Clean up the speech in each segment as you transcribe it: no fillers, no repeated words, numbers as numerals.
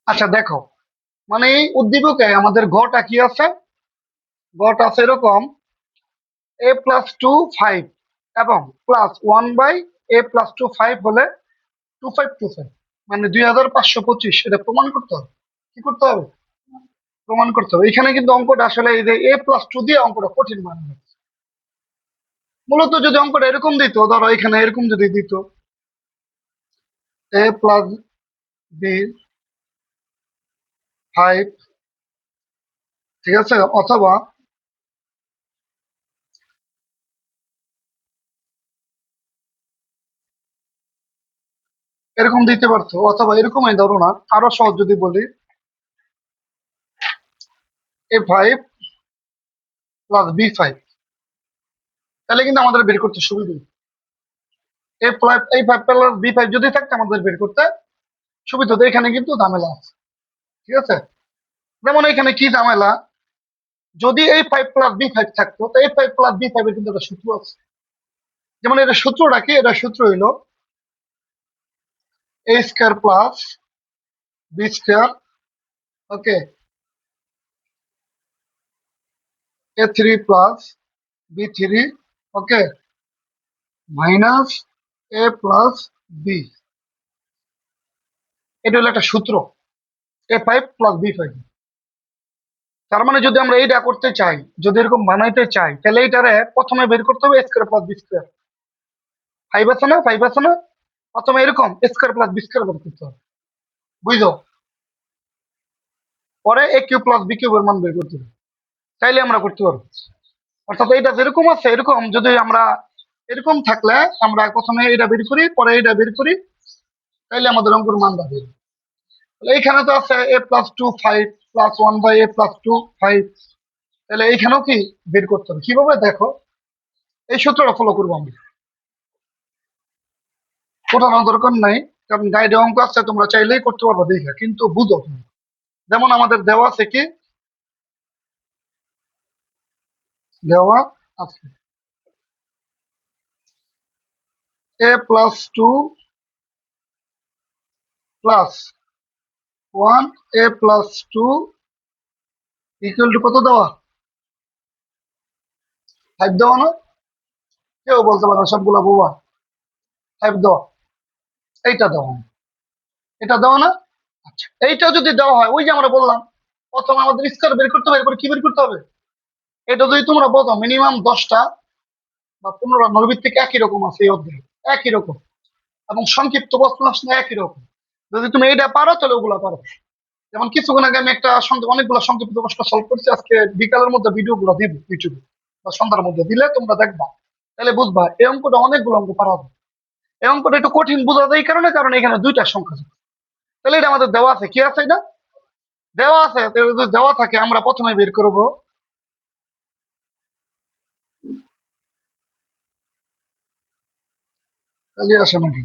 আচ্ছা দেখো, মানে এই উদ্দীপকে আমাদের গটা কি আছে? গটা আছে এরকম a+2 5 এবং +1/a+2 5 হলে 2525, মানে 2525। এটা প্রমাণ করতে হবে। কি করতে হবে? প্রমাণ করতে হবে। এখানে কিন্তু অঙ্কটা আসলে এই যে a+2 দিয়ে অঙ্কটা কঠিন মানে মূলত যদি অঙ্কটা এরকম দিত, ধরো এখানে এরকম যদি দিত a+b5, ঠিক আছে, অথবা এরকম দিতে পারতো, অথবা এরকমই ধরো না, আরো সহজ যদি বলি a5 + b5, তাহলে কিন্তু আমাদের বের করতে সুবিধা হতো। a5 + b5 যদি থাকতো আমাদের বের করতে সুবিধা হতো। এখানে কিন্তু ঝামেলা আছে, ঠিক আছে। যেমন এখানে কি ঝামেলা, যদি a5 + b5 থাকতো, তো a5 + b5 এর কিন্তু একটা সূত্র আছে। যেমন এটা সূত্রটা কি? এটা সূত্র হইলো a² + b², okay, a3 + b3, okay, -a + b। এটা হলো একটা সূত্র a5 + b5। তার মানে যদি আমরা এইটা করতে চাই, যদি এরকম বানাইতে চাই, তাহলে এইটারে প্রথমে বের করতে হবে a² + b²। 5 আছে না, 5 আছে না, প্রথমে এরকম a² + b² বের করতে হবে, বুঝলো? পরে a³ + b³ এর মান বের করতে হবে। চাইলে আমরা করতে পারবো। অর্থাৎ এইটা যেরকম আছে এরকম, যদি আমরা এরকম থাকলে আমরা প্রথমে এটা বের করি, পরে এটা বের করি, তাইলে আমাদের অঙ্কের মান পাবে। এইখানে তো আছে a+2 5 +1/a+2 5, তাহলে এইখানেও কি বের করতে হবে? কিভাবে দেখো, এই সূত্রটা ফলো করবো আমরা। কোথাও দরকার নাই, কারণ গাইডে অঙ্ক আছে, তোমরা চাইলেই করতে পারবো দেখে, কিন্তু বুঝো তুমি। যেমন আমাদের দেওয়া আছে কি, দেওয়া আছে a+2 + 1, a+2 = কত দেওয়া? 5 দেওয়া না? কেউ বলতে পারে না, সবগুলা বোবা। 5 দেওয়া, এইটা দেওয়া, এটা দেওয়া না? আচ্ছা, এইটা যদি দেওয়া হয়, ওই যে আমরা বললাম প্রথম আমাদের স্কয়ার বের করতে হবে, এরপর কি বের করতে হবে? এটা যদি তোমরা বলো মিনিমাম 10টা বা 15টা নৈর্ভিত্তিক একই রকম আছে এই অধ্যায়ে, একই রকম, এবং সংক্ষিপ্ত প্রশ্ন আসলে একই রকম। যদি তুমি এইটা পারো তাহলে ওগুলা পারো। যেমন কিছুক্ষণ আগে আমি একটা অনেকগুলো সংক্ষিপ্ত প্রশ্ন সলভ করছি, আজকে বিকালের মধ্যে ভিডিও গুলো দিব ইউটিউবে, বা সন্ধ্যার মধ্যে দিলে তোমরা দেখবা, তাহলে বুঝবা এই অঙ্কটা অনেকগুলো অঙ্ক পারা হবে। এই অঙ্কটা একটু কঠিন বোঝা যায় এই কারণে, কারণ এখানে দুইটা সংখ্যা আছে। তাহলে এটা আমাদের দেওয়া আছে, কি আছে এটা? দেওয়া আছে। তাহলে যদি দেওয়া থাকে আমরা প্রথমে বের করব তাহলে আসে নাকি।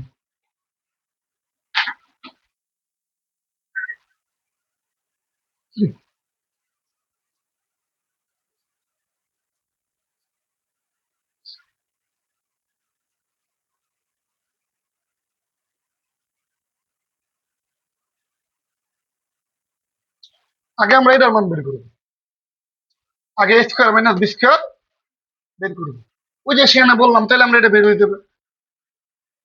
আগে আমরা এটার মান বের করবো, আগে a² - b² বের করবো। ওই যে সেখানে বললাম, তাহলে আমরা এটা বের হয়ে যাবে।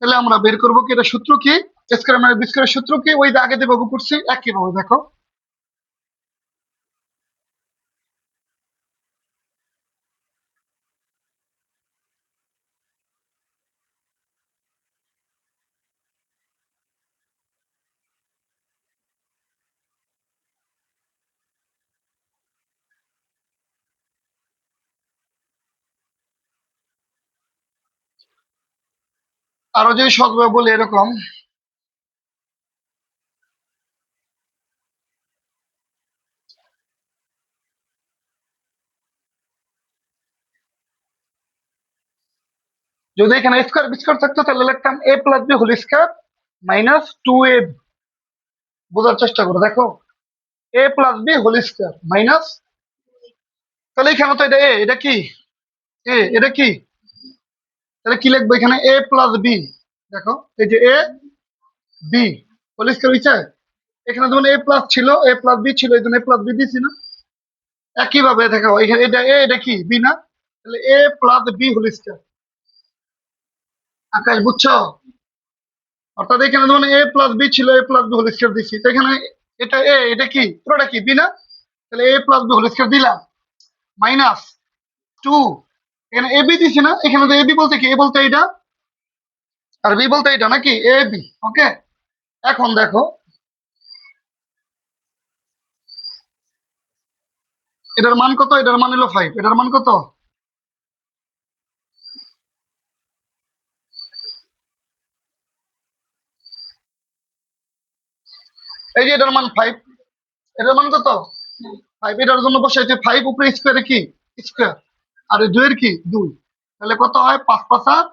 তাহলে আমরা বের করবো কি, এটা সূত্র কি, a² - b² সূত্র কি, ওই যে আগে যেভাবে করছি একই ভাবে দেখো। আরো যদি সহজভাবে বলি এরকম, যদি এখানে a², b² থাকতো তাহলে লিখতাম a+b² -2ab। বোঝার চেষ্টা করো, দেখো a+b² মাইনাস, তাহলে এখানে তো এটা এ, এটা কি এ, এটা কি, তাহলে কি লিখবো এখানে a+b। দেখো এই যে a b হোল স্কয়ার হইছে, এখানে যেমন এ প্লাস ছিল, এ প্লাস বি ছিল, এই জন্য এ প্লাস বি দিছি না? একইভাবে দেখো এখানে এটা এ, এটা কি বি না? তাহলে এ প্লাস বি হোল স্কয়ার। আকাশ বুঝছো? অর্থাৎ এখানে যেমন এ প্লাস বি ছিল, এ প্লাস বি হোল স্কয়ার দিছি, তো এখানে এটা এ, এটা কি পুরোটা কি বি না? তাহলে এ প্লাস বি হোল স্কয়ার দিলাম মাইনাস 2, এখানে এ বি দিছি না? এখানে তো এ বি বলতে কি, এ বলতে এটা আর বি বলতে এটা নাকি, এ বি। ওকে, এখন দেখো এটার মান কত, এটার মান হলো 5, এটার মান কত? এই যে এটার মান 5, এটার মান কত? 5। এটার জন্য বসাইছে 5 উপরে স্কোয়ারে কি স্কোয়ার, আর এই 2 এর কি 2, তাহলে কত হয় 5 5 আর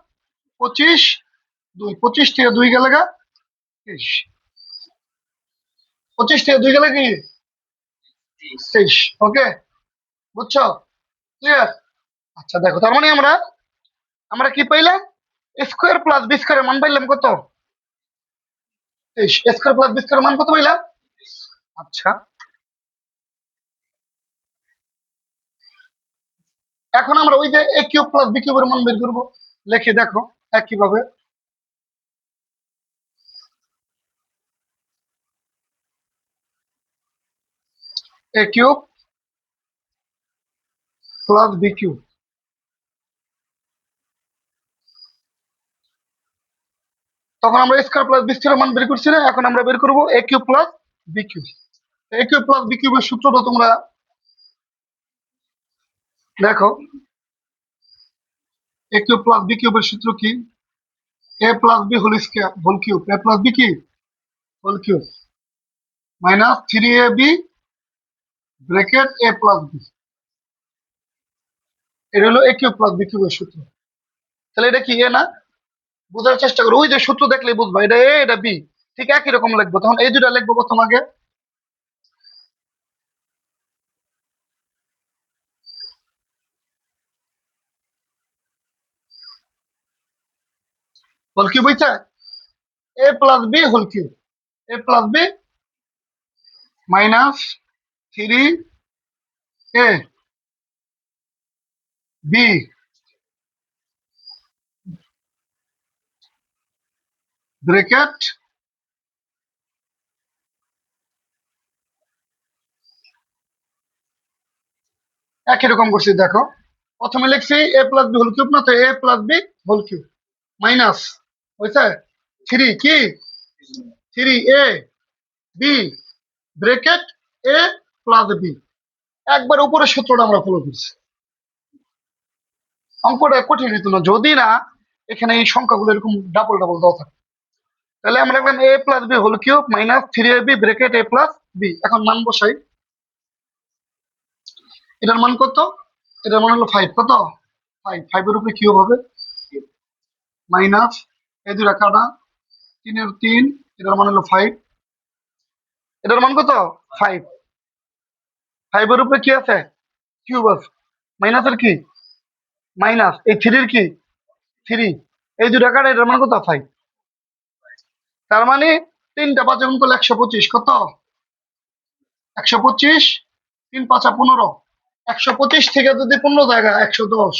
25, 2 25 থেকে 2 গেলে গা 23, 25 থেকে 2 গেলে কি 23। ওকে, বুঝছো? ক্লিয়ার? আচ্ছা দেখো, তার মানে আমরা আমরা কি পাইলাম, স্কোয়ার প্লাস বি স্কোয়ারের মান পাইলাম কত 23, স্কোয়ার প্লাস বি স্কোয়ারের মান কত পাইলাম? আচ্ছা, এখন আমরা ওই যে এ কিউব প্লাস বি কিউবের মান বের করবো, লিখে দেখো একইভাবে। এ কিউব প্লাস বি কিউব, তখন আমরা স্কোয়ার প্লাস বি স্কোয়ারের মান বের করছি না, এখন আমরা বের করবো এ কিউব প্লাস বি কিউব। এ কিউব প্লাস বি কিউবের সূত্রটা তোমরা দেখো, এ কিউব প্লাস বি কিউবের সূত্র কি, a plus b whole square whole cube, a plus b কি whole cube minus 3ab bracket a plus b, এটা হলো এ কিউব প্লাস বি কিউবের সূত্র। তাহলে এটা কি এ না? বোঝার চেষ্টা করো, ওই যে সূত্র দেখলেই বুঝবা এটা এ এটা বি, ঠিক একই রকম লিখবো। তখন এই দুটা লিখবো প্রথম আগে, হোল কিউব হইছে a plus b whole cube, a plus b minus 3a b bracket একই রকম করছি দেখো। প্রথমে লিখছি a plus b whole cube না, তো a plus b whole cube minus হয়েছে 3 কি 3a b bracket a plus b, একবার উপরের সূত্রটা আমরা ফলো করছি। অঙ্কটা কঠিন হইতো না যদি না এখানে এই সংখ্যাগুলো এরকম ডাবল ডাবল দেওয়া থাকে। তাহলে আমরা লিখলাম a plus b whole cube minus 3ab bracket a plus b. এখন মান বসাই, এটার মান কত? এটার মান হলো 5, কত 5, 5 এর উপরে কিউব হবে মাইনাস এই দুটা কাটা, 3 এর 3, এটার মান হলো 5, এটার মান কত 5, 5 এর উপরে কি আছে কিউব আছে, মাইনাসের কি মাইনাস, এই 3 এর কি 3, এই দুটা কাটা, এটার মান কত 5। তার মানে 3টা 5 গুণ করলে 125, কত 125, 3 5 15, 125 থেকে যদি 15 জায়গা 110,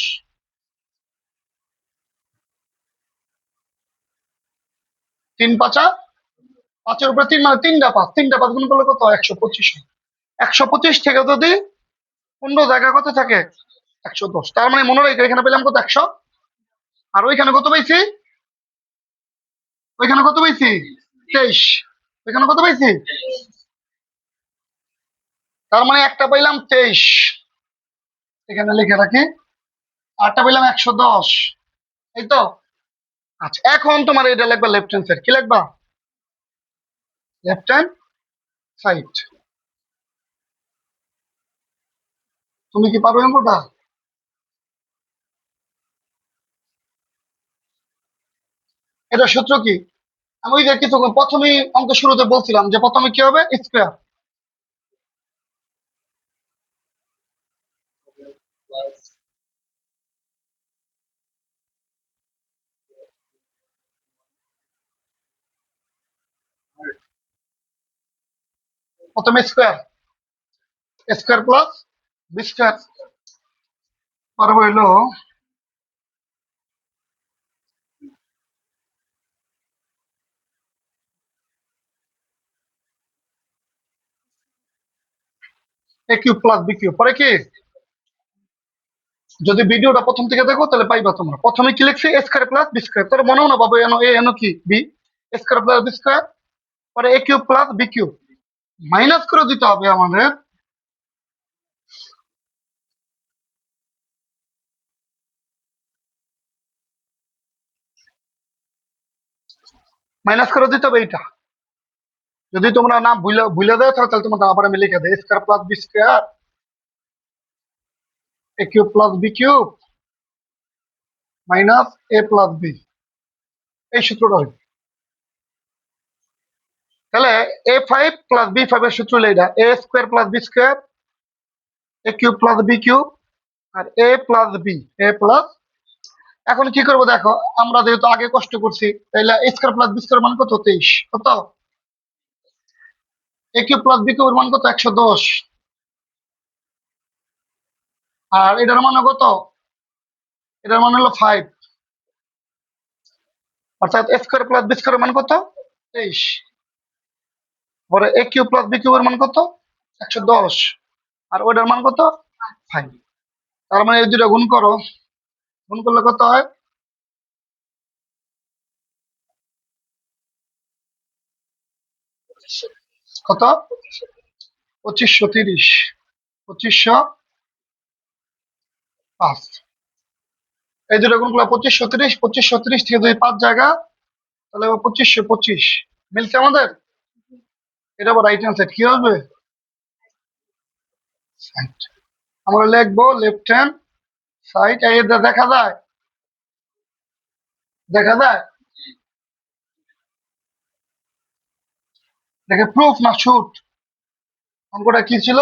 3 5 5 এর উপরে 3 মানে 3টা 5, 3টা 5 গুণ করলে কত 125, 125 থেকে যদি 15 জায়গা কত থাকে 110, তার মানে মনে রাখো এখানে পেলাম কত 100, আর ওইখানে কত পাইছি, ওইখানে কত পাইছি 23, ওইখানে কত পাইছি, তার মানে একটা পাইলাম 23, এখানে লিখে রাখি, আরটা পাইলাম 110, এই তো। আচ্ছা, এখন তোমার এটা লিখবা লেফট হ্যান্ড সাইড, কি লিখবা লেফট হ্যান্ড সাইড। তুমি কি পারবে অঙ্কটা? এটা সূত্র কি? আমি ওই যে কিছুক্ষণ প্রথমেই অঙ্ক শুরুতে বলছিলাম যে প্রথমে কি হবে স্কোয়ার, প্রথমে square, square plus B square, পরে হইলো A cube plus B cube. পরে কি, যদি ভিডিওটা প্রথম থেকে দেখো তাহলে পাইবা তোমরা। প্রথমে কি লিখছি, a square plus B square, তোর মনেও না পাবো এনো এ এনো কি b, square plus B square, পরে a cube plus B cube, minus করে দিতে হবে আমাদের মাইনাস করে দিতে হবে এইটা। যদি তোমরা না ভুলে ভুলে দেও তাহলে তোমাদের আবার আমি লিখে দেয়, square plus B square a cube plus B cube minus a plus b, এই সূত্রটা হবে। তাহলে a five plus b five এর সূত্র হলো এটা, a square plus B square a cube plus B cube আর a plus b, a plus. এখন কি করবো দেখো, আমরা যেহেতু আগে কষ্ট করছি, তাহলে এ স্কোয়ার প্লাস বি স্কোয়ার মান কত, 23, কত, এ কিউব প্লাস বি কিউবের মান কত, 110, আর এটার মান কত, এটার মান হলো 5, অর্থাৎ এ স্কোয়ার প্লাস বি স্কোয়ার মান কত, 23। পরে এ কিউব প্লাস বি কিউবের মান কত, 110, আর ওটার মান কত, 5। তার মানে এই দুটো গুণ করো, গুণ করলে কত হয়, কত, 2530, 2505। এই দুটো গুণ করলে 2530, 2530 থেকে যদি 5 জায়গা, তাহলে 2525 মিলছে আমাদের। এটা আবার রাইট হ্যান্ড সাইড কি হবে, সাইড। আমরা লিখবো লেফট হ্যান্ড সাইড। এটা দেখা যায়, দেখা যায়, দেখে প্রুফ না শুট, অঙ্কটা কি ছিল,